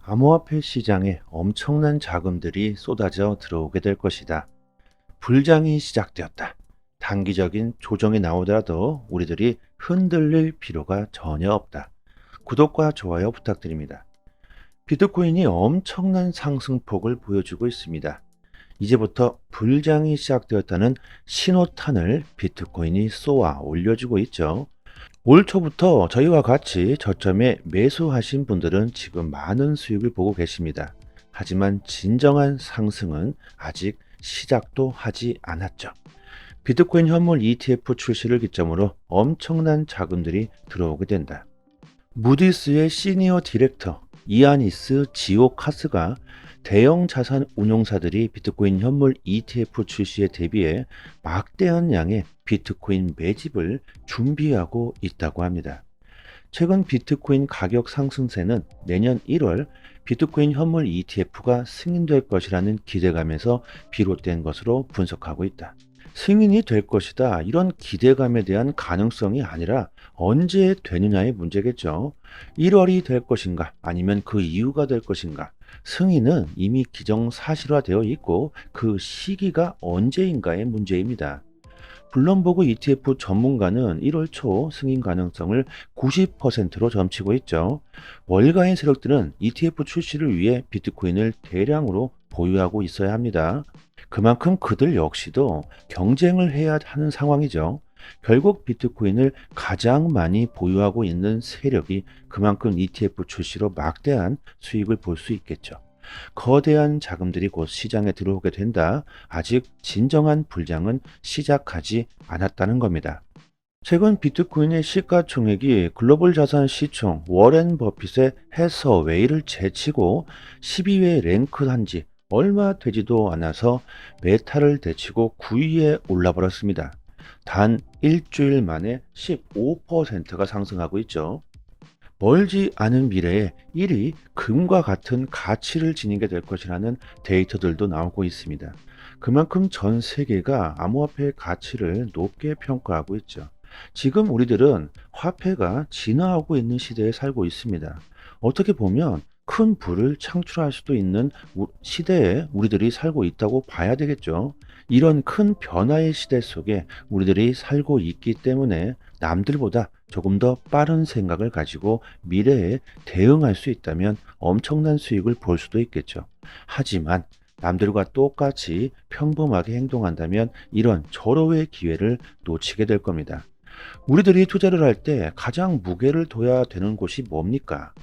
암호화폐 시장에 엄청난 자금들이 쏟아져 들어오게 될 것이다. 불장이 시작되었다. 단기적인 조정이 나오더라도 우리들이 흔들릴 필요가 전혀 없다. 구독과 좋아요 부탁드립니다. 비트코인이 엄청난 상승폭을 보여주고 있습니다. 이제부터 불장이 시작되었다는 신호탄을 비트코인이 쏘아 올려주고 있죠. 올 초부터 저희와 같이 저점에 매수하신 분들은 지금 많은 수익을 보고 계십니다. 하지만 진정한 상승은 아직 시작도 하지 않았죠. 비트코인 현물 ETF 출시를 기점으로 엄청난 자금들이 들어오게 된다. 무디스의 시니어 디렉터 이아니스 지오카스가 대형 자산 운용사들이 비트코인 현물 ETF 출시에 대비해 막대한 양의 비트코인 매집을 준비하고 있다고 합니다. 최근 비트코인 가격 상승세는 내년 1월 비트코인 현물 ETF가 승인될 것이라는 기대감에서 비롯된 것으로 분석하고 있다. 승인이 될 것이다. 이런 기대감에 대한 가능성이 아니라 언제 되느냐의 문제겠죠. 1월이 될 것인가 아니면 그 이유가 될 것인가. 승인은 이미 기정사실화되어 있고 그 시기가 언제인가의 문제입니다. 블룸버그 ETF 전문가는 1월 초 승인 가능성을 90%로 점치고 있죠. 월가의 세력들은 ETF 출시를 위해 비트코인을 대량으로 보유하고 있어야 합니다. 그만큼 그들 역시도 경쟁을 해야 하는 상황이죠. 결국 비트코인을 가장 많이 보유하고 있는 세력이 그만큼 ETF 출시로 막대한 수익을 볼 수 있겠죠. 거대한 자금들이 곧 시장에 들어오게 된다. 아직 진정한 불장은 시작하지 않았다는 겁니다. 최근 비트코인의 시가총액이 글로벌 자산 시총 워렌 버핏의 해서웨이를 제치고 12위에 랭크한 지 얼마 되지도 않아서 메타를 제치고 9위에 올라버렸습니다. 단 일주일 만에 15%가 상승하고 있죠. 멀지 않은 미래에 1위 금과 같은 가치를 지니게 될 것이라는 데이터들도 나오고 있습니다. 그만큼 전 세계가 암호화폐의 가치를 높게 평가하고 있죠. 지금 우리들은 화폐가 진화하고 있는 시대에 살고 있습니다. 어떻게 보면 큰 부를 창출할 수도 있는 시대에 우리들이 살고 있다고 봐야 되겠죠. 이런 큰 변화의 시대 속에 우리들이 살고 있기 때문에 남들보다 조금 더 빠른 생각을 가지고 미래에 대응할 수 있다면 엄청난 수익을 볼 수도 있겠죠. 하지만 남들과 똑같이 평범하게 행동한다면 이런 절호의 기회를 놓치게 될 겁니다. 우리들이 투자를 할 때 가장 무게를 둬야 되는 곳이 뭡니까?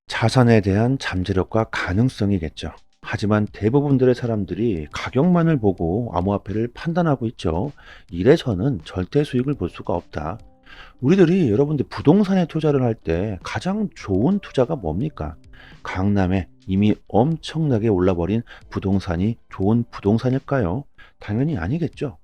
자산에 대한 잠재력과 가능성이겠죠. 하지만 대부분들의 사람들이 가격만을 보고 암호화폐를 판단하고 있죠. 이래서는 절대 수익을 볼 수가 없다. 우리들이 여러분들 부동산에 투자를 할 때 가장 좋은 투자가 뭡니까? 강남에 이미 엄청나게 올라버린 부동산이 좋은 부동산일까요? 당연히 아니겠죠.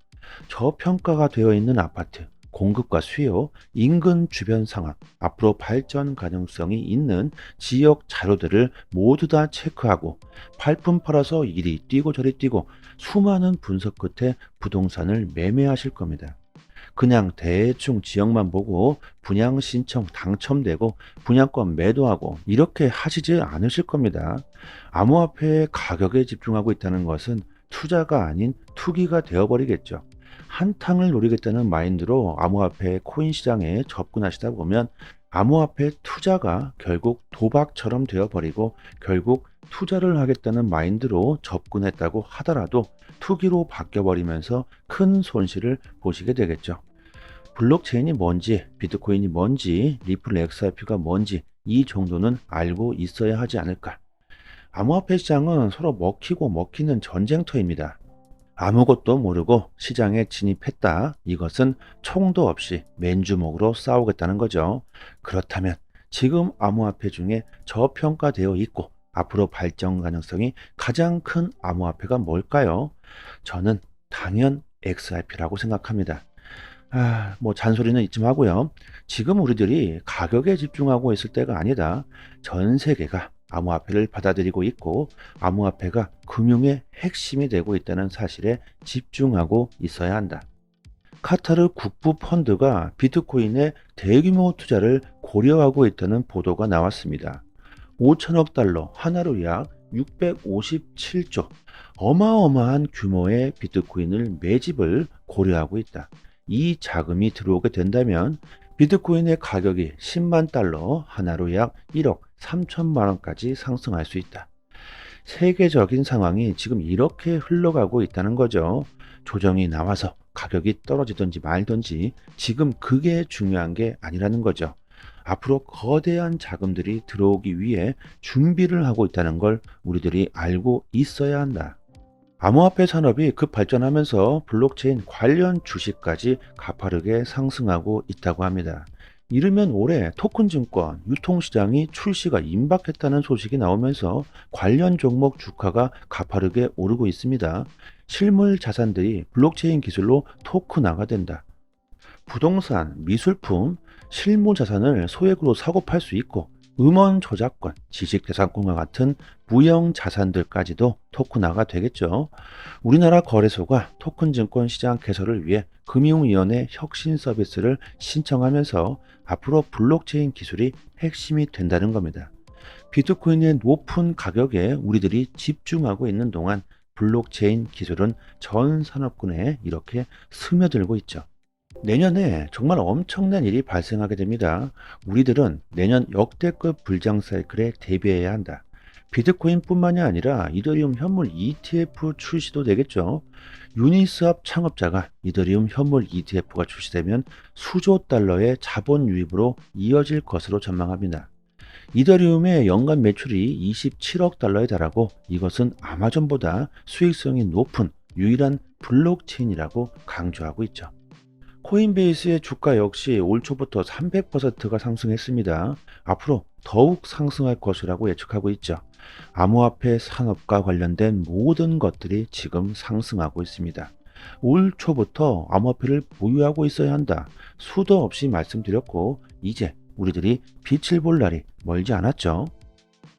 저평가가 되어 있는 아파트, 공급과 수요, 인근 주변 상황, 앞으로 발전 가능성이 있는 지역 자료들을 모두 다 체크하고 팔품 팔아서 이리 뛰고 저리 뛰고 수많은 분석 끝에 부동산을 매매하실 겁니다. 그냥 대충 지역만 보고 분양 신청 당첨되고 분양권 매도하고 이렇게 하시지 않으실 겁니다. 암호화폐의 가격에 집중하고 있다는 것은 투자가 아닌 투기가 되어버리겠죠. 한탕을 노리겠다는 마인드로 암호화폐 코인 시장에 접근하시다 보면 암호화폐 투자가 결국 도박처럼 되어버리고 결국 투자를 하겠다는 마인드로 접근했다고 하더라도 투기로 바뀌어버리면서 큰 손실을 보시게 되겠죠. 블록체인이 뭔지, 비트코인이 뭔지, 리플 XRP가 뭔지 이 정도는 알고 있어야 하지 않을까. 암호화폐 시장은 서로 먹히고 먹히는 전쟁터입니다. 아무것도 모르고 시장에 진입했다. 이것은 총도 없이 맨주먹으로 싸우겠다는 거죠. 그렇다면 지금 암호화폐 중에 저평가되어 있고 앞으로 발전 가능성이 가장 큰 암호화폐가 뭘까요? 저는 당연 XRP라고 생각합니다. 뭐 잔소리는 이쯤 하고요. 지금 우리들이 가격에 집중하고 있을 때가 아니다. 전 세계가 암호화폐를 받아들이고 있고 암호화폐가 금융의 핵심이 되고 있다는 사실에 집중하고 있어야 한다. 카타르 국부 펀드가 비트코인에 대규모 투자를 고려하고 있다는 보도가 나왔습니다. 5천억 달러, 하나로 약 657조, 어마어마한 규모의 비트코인을 매집을 고려하고 있다. 이 자금이 들어오게 된다면 비트코인의 가격이 10만 달러, 하나로 약 1억 3천만 원까지 상승할 수 있다. 세계적인 상황이 지금 이렇게 흘러가고 있다는 거죠. 조정이 나와서 가격이 떨어지든지 말든지 지금 그게 중요한 게 아니라는 거죠. 앞으로 거대한 자금들이 들어오기 위해 준비를 하고 있다는 걸 우리들이 알고 있어야 한다. 암호화폐 산업이 급발전하면서 블록체인 관련 주식까지 가파르게 상승하고 있다고 합니다. 이르면 올해 토큰 증권 유통시장이 출시가 임박했다는 소식이 나오면서 관련 종목 주가가 가파르게 오르고 있습니다. 실물 자산들이 블록체인 기술로 토큰화가 된다. 부동산, 미술품, 실무 자산을 소액으로 사고 팔 수 있고 음원 저작권, 지식재산권과 같은 무형 자산들까지도 토큰화가 되겠죠. 우리나라 거래소가 토큰 증권 시장 개설을 위해 금융위원회 혁신 서비스를 신청하면서 앞으로 블록체인 기술이 핵심이 된다는 겁니다. 비트코인의 높은 가격에 우리들이 집중하고 있는 동안 블록체인 기술은 전 산업군에 이렇게 스며들고 있죠. 내년에 정말 엄청난 일이 발생하게 됩니다. 우리들은 내년 역대급 불장 사이클에 대비해야 한다. 비트코인뿐만이 아니라 이더리움 현물 ETF 출시도 되겠죠. 유니스왑 창업자가 이더리움 현물 ETF가 출시되면 수조 달러의 자본 유입으로 이어질 것으로 전망합니다. 이더리움의 연간 매출이 27억 달러에 달하고 이것은 아마존보다 수익성이 높은 유일한 블록체인이라고 강조하고 있죠. 코인베이스의 주가 역시 올 초부터 300%가 상승했습니다. 앞으로 더욱 상승할 것이라고 예측하고 있죠. 암호화폐 산업과 관련된 모든 것들이 지금 상승하고 있습니다. 올 초부터 암호화폐를 보유하고 있어야 한다. 수도 없이 말씀드렸고 이제 우리들이 빛을 볼 날이 멀지 않았죠.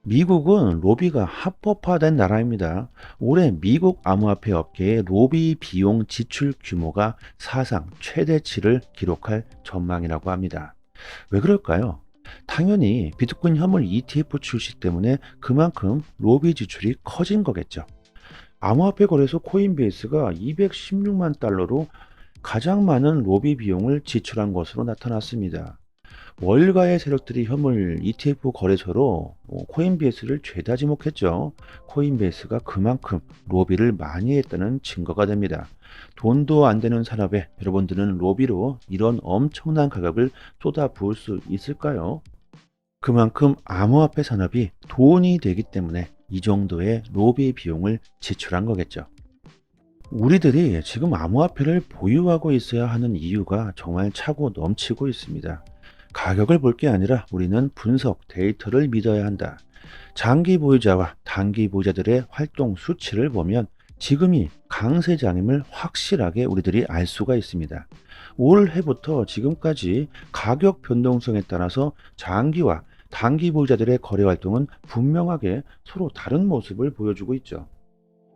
미국은 로비가 합법화된 나라입니다. 올해 미국 암호화폐 업계의 로비 비용 지출 규모가 사상 최대치를 기록할 전망이라고 합니다. 왜 그럴까요? 당연히 비트코인 현물 ETF 출시 때문에 그만큼 로비 지출이 커진 거겠죠. 암호화폐 거래소 코인베이스가 216만 달러로 가장 많은 로비 비용을 지출한 것으로 나타났습니다. 월가의 세력들이 현물 ETF 거래소로 코인베이스를 죄다 지목했죠. 코인베이스가 그만큼 로비를 많이 했다는 증거가 됩니다. 돈도 안 되는 산업에 여러분들은 로비로 이런 엄청난 가격을 쏟아부을 수 있을까요? 그만큼 암호화폐 산업이 돈이 되기 때문에 이 정도의 로비 비용을 지출한 거겠죠. 우리들이 지금 암호화폐를 보유하고 있어야 하는 이유가 정말 차고 넘치고 있습니다. 가격을 볼 게 아니라 우리는 분석, 데이터를 믿어야 한다. 장기 보유자와 단기 보유자들의 활동 수치를 보면 지금이 강세장임을 확실하게 우리들이 알 수가 있습니다. 올해부터 지금까지 가격 변동성에 따라서 장기와 단기 보유자들의 거래 활동은 분명하게 서로 다른 모습을 보여주고 있죠.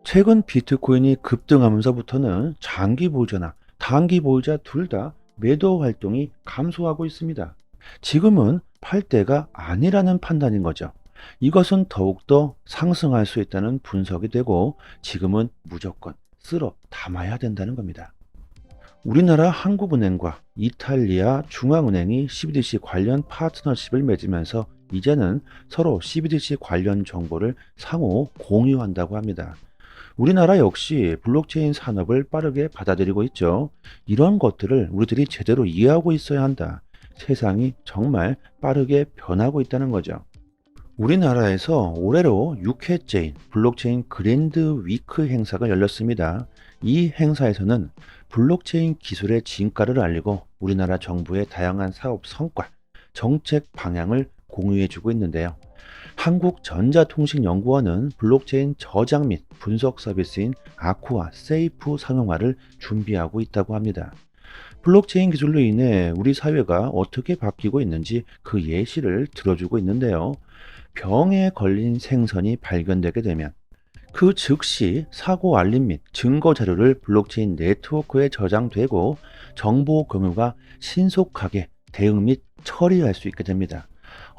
최근 비트코인이 급등하면서부터는 장기 보유자나 단기 보유자 둘 다 매도 활동이 감소하고 있습니다. 지금은 팔 때가 아니라는 판단인 거죠. 이것은 더욱더 상승할 수 있다는 분석이 되고 지금은 무조건 쓸어 담아야 된다는 겁니다. 우리나라 한국은행과 이탈리아 중앙은행이 CBDC 관련 파트너십을 맺으면서 이제는 서로 CBDC 관련 정보를 상호 공유한다고 합니다. 우리나라 역시 블록체인 산업을 빠르게 받아들이고 있죠. 이런 것들을 우리들이 제대로 이해하고 있어야 한다. 세상이 정말 빠르게 변하고 있다는 거죠. 우리나라에서 올해로 6회째인 블록체인 그랜드 위크 행사가 열렸습니다. 이 행사에서는 블록체인 기술의 진가를 알리고 우리나라 정부의 다양한 사업 성과, 정책 방향을 공유해주고 있는데요. 한국전자통신연구원은 블록체인 저장 및 분석 서비스인 아쿠아 세이프 상용화를 준비하고 있다고 합니다. 블록체인 기술로 인해 우리 사회가 어떻게 바뀌고 있는지 그 예시를 들어주고 있는데요. 병에 걸린 생선이 발견되게 되면 그 즉시 사고 알림 및 증거 자료를 블록체인 네트워크에 저장되고 정보 공유가 신속하게 대응 및 처리할 수 있게 됩니다.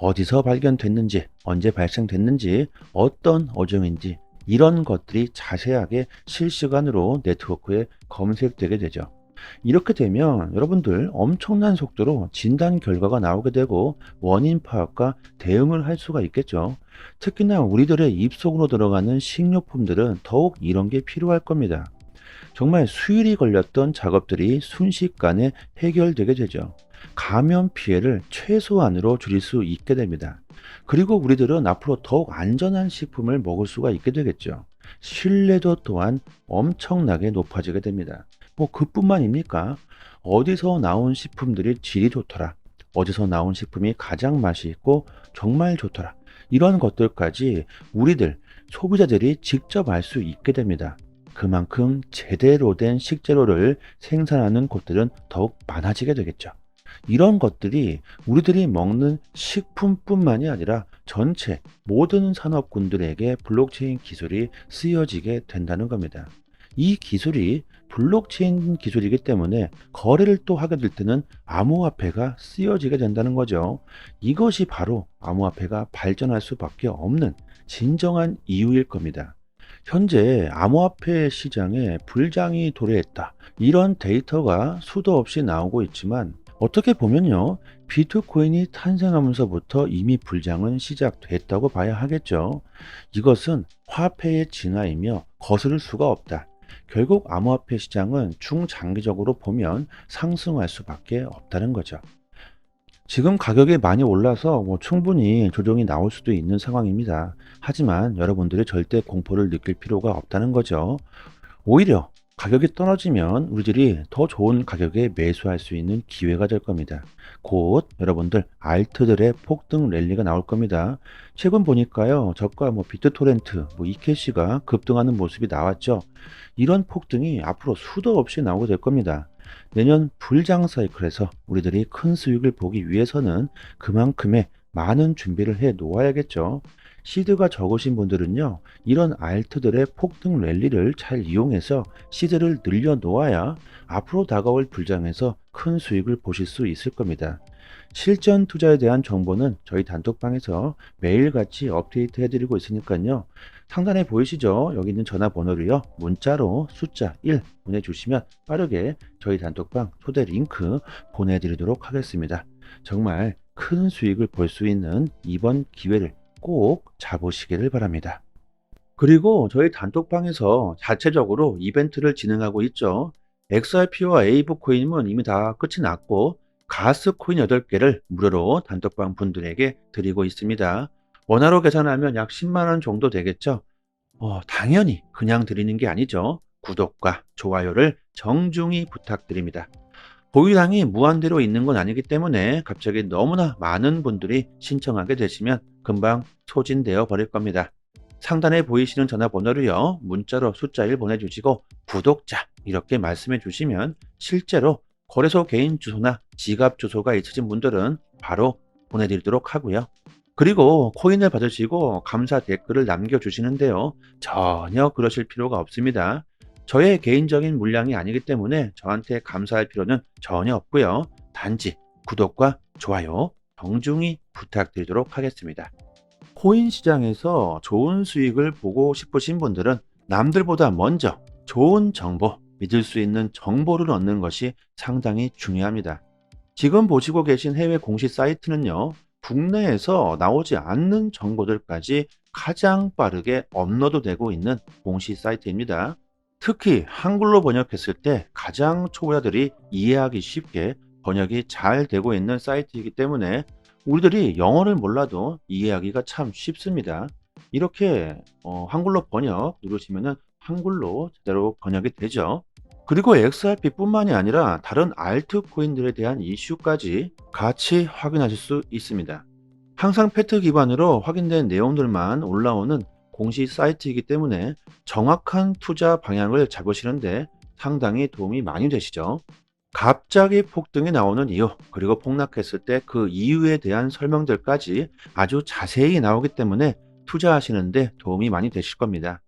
어디서 발견됐는지, 언제 발생됐는지, 어떤 어종인지 이런 것들이 자세하게 실시간으로 네트워크에 검색되게 되죠. 이렇게 되면 여러분들 엄청난 속도로 진단 결과가 나오게 되고 원인 파악과 대응을 할 수가 있겠죠. 특히나 우리들의 입속으로 들어가는 식료품들은 더욱 이런 게 필요할 겁니다. 정말 수일이 걸렸던 작업들이 순식간에 해결되게 되죠. 감염 피해를 최소한으로 줄일 수 있게 됩니다. 그리고 우리들은 앞으로 더욱 안전한 식품을 먹을 수가 있게 되겠죠. 신뢰도 또한 엄청나게 높아지게 됩니다. 뭐 그뿐만입니까? 어디서 나온 식품들이 질이 좋더라. 어디서 나온 식품이 가장 맛이 있고 정말 좋더라. 이런 것들까지 우리들 소비자들이 직접 알 수 있게 됩니다. 그만큼 제대로 된 식재료를 생산하는 곳들은 더욱 많아지게 되겠죠. 이런 것들이 우리들이 먹는 식품뿐만이 아니라 전체 모든 산업군들에게 블록체인 기술이 쓰여지게 된다는 겁니다. 이 기술이 블록체인 기술이기 때문에 거래를 또 하게 될 때는 암호화폐가 쓰여지게 된다는 거죠. 이것이 바로 암호화폐가 발전할 수밖에 없는 진정한 이유일 겁니다. 현재 암호화폐 시장에 불장이 도래했다. 이런 데이터가 수도 없이 나오고 있지만 어떻게 보면요. 비트코인이 탄생하면서부터 이미 불장은 시작됐다고 봐야 하겠죠. 이것은 화폐의 진화이며 거스를 수가 없다. 결국 암호화폐 시장은 중장기적으로 보면 상승할 수밖에 없다는 거죠. 지금 가격이 많이 올라서 충분히 조정이 나올 수도 있는 상황입니다. 하지만 여러분들이 절대 공포를 느낄 필요가 없다는 거죠. 오히려 가격이 떨어지면 우리들이 더 좋은 가격에 매수할 수 있는 기회가 될 겁니다. 곧 여러분들 알트들의 폭등 랠리가 나올 겁니다. 최근 보니까요, 저가 비트토렌트, 이캐시가 급등하는 모습이 나왔죠. 이런 폭등이 앞으로 수도 없이 나오게 될 겁니다. 내년 불장 사이클에서 우리들이 큰 수익을 보기 위해서는 그만큼의 많은 준비를 해 놓아야겠죠. 시드가 적으신 분들은요, 이런 알트들의 폭등 랠리를 잘 이용해서 시드를 늘려 놓아야 앞으로 다가올 불장에서 큰 수익을 보실 수 있을 겁니다. 실전 투자에 대한 정보는 저희 단톡방에서 매일같이 업데이트 해드리고 있으니까요. 상단에 보이시죠? 여기 있는 전화번호로요. 문자로 숫자 1 보내주시면 빠르게 저희 단톡방 초대 링크 보내드리도록 하겠습니다. 정말 큰 수익을 볼 수 있는 이번 기회를 꼭 잡으시기를 바랍니다. 그리고 저희 단톡방에서 자체적으로 이벤트를 진행하고 있죠. XRP와 에이브 코인은 이미 다 끝이 났고 가스 코인 8개를 무료로 단톡방 분들에게 드리고 있습니다. 원화로 계산하면 약 10만원 정도 되겠죠. 당연히 그냥 드리는 게 아니죠. 구독과 좋아요를 정중히 부탁드립니다. 보유량이 무한대로 있는 건 아니기 때문에 갑자기 너무나 많은 분들이 신청하게 되시면 금방 소진되어 버릴 겁니다. 상단에 보이시는 전화번호로요. 문자로 숫자 1 보내주시고 구독자 이렇게 말씀해 주시면 실제로 거래소 개인 주소나 지갑 주소가 있으신 분들은 바로 보내드리도록 하고요. 그리고 코인을 받으시고 감사 댓글을 남겨주시는데요. 전혀 그러실 필요가 없습니다. 저의 개인적인 물량이 아니기 때문에 저한테 감사할 필요는 전혀 없고요. 단지 구독과 좋아요 정중히 부탁드리도록 하겠습니다. 코인 시장에서 좋은 수익을 보고 싶으신 분들은 남들보다 먼저 좋은 정보, 믿을 수 있는 정보를 얻는 것이 상당히 중요합니다. 지금 보시고 계신 해외 공시 사이트는요, 국내에서 나오지 않는 정보들까지 가장 빠르게 업로드되고 있는 공시 사이트입니다. 특히 한글로 번역했을 때 가장 초보자들이 이해하기 쉽게 번역이 잘 되고 있는 사이트이기 때문에 우리들이 영어를 몰라도 이해하기가 참 쉽습니다. 이렇게 한글로 번역 누르시면은 한글로 제대로 번역이 되죠. 그리고 XRP뿐만이 아니라 다른 알트코인들에 대한 이슈까지 같이 확인하실 수 있습니다. 항상 팩트 기반으로 확인된 내용들만 올라오는 공시 사이트이기 때문에 정확한 투자 방향을 잡으시는데 상당히 도움이 많이 되시죠. 갑자기 폭등이 나오는 이유, 그리고 폭락했을 때 그 이유에 대한 설명들까지 아주 자세히 나오기 때문에 투자하시는데 도움이 많이 되실 겁니다.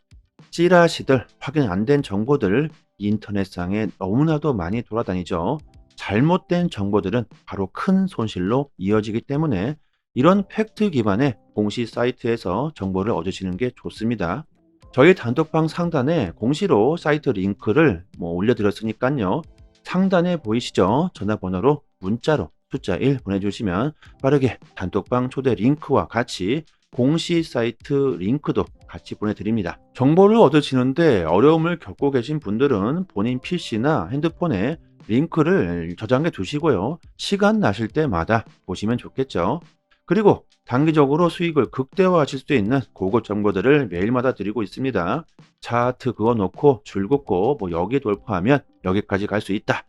찌라시들, 확인 안 된 정보들 인터넷상에 너무나도 많이 돌아다니죠. 잘못된 정보들은 바로 큰 손실로 이어지기 때문에 이런 팩트 기반의 공시 사이트에서 정보를 얻으시는 게 좋습니다. 저희 단톡방 상단에 공시로 사이트 링크를 올려드렸으니까요. 상단에 보이시죠? 전화번호로 문자로 숫자 1 보내주시면 빠르게 단톡방 초대 링크와 같이 공시 사이트 링크도 같이 보내드립니다. 정보를 얻으시는데 어려움을 겪고 계신 분들은 본인 PC나 핸드폰에 링크를 저장해 두시고요. 시간 나실 때마다 보시면 좋겠죠. 그리고 단기적으로 수익을 극대화하실 수 있는 고급 정보들을 매일마다 드리고 있습니다. 차트 그어놓고 줄 긋고 여기 돌파하면 여기까지 갈 수 있다.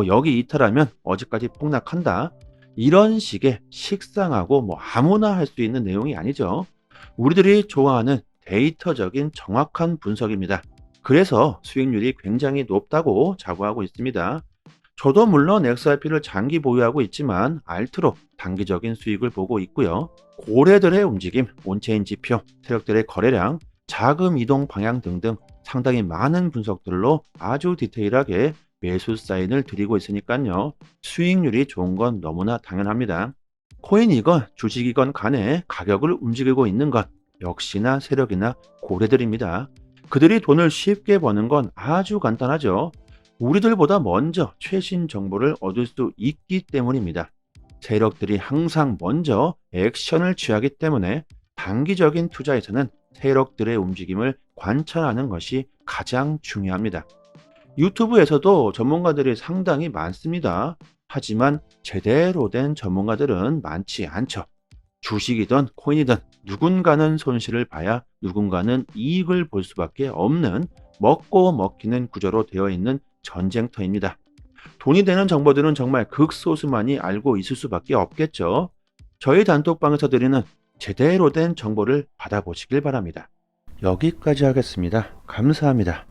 여기 이탈하면 어디까지 폭락한다. 이런 식의 식상하고 아무나 할 수 있는 내용이 아니죠. 우리들이 좋아하는 데이터적인 정확한 분석입니다. 그래서 수익률이 굉장히 높다고 자부하고 있습니다. 저도 물론 XRP를 장기 보유하고 있지만 알트로 단기적인 수익을 보고 있고요. 고래들의 움직임, 온체인 지표, 세력들의 거래량, 자금 이동 방향 등등 상당히 많은 분석들로 아주 디테일하게 매수 사인을 드리고 있으니까요. 수익률이 좋은 건 너무나 당연합니다. 코인이건 주식이건 간에 가격을 움직이고 있는 것 역시나 세력이나 고래들입니다. 그들이 돈을 쉽게 버는 건 아주 간단하죠. 우리들보다 먼저 최신 정보를 얻을 수 있기 때문입니다. 세력들이 항상 먼저 액션을 취하기 때문에 단기적인 투자에서는 세력들의 움직임을 관찰하는 것이 가장 중요합니다. 유튜브에서도 전문가들이 상당히 많습니다. 하지만 제대로 된 전문가들은 많지 않죠. 주식이든 코인이든 누군가는 손실을 봐야 누군가는 이익을 볼 수밖에 없는 먹고 먹히는 구조로 되어 있는 전쟁터입니다. 돈이 되는 정보들은 정말 극소수만이 알고 있을 수밖에 없겠죠. 저희 단톡방에서 드리는 제대로 된 정보를 받아보시길 바랍니다. 여기까지 하겠습니다. 감사합니다.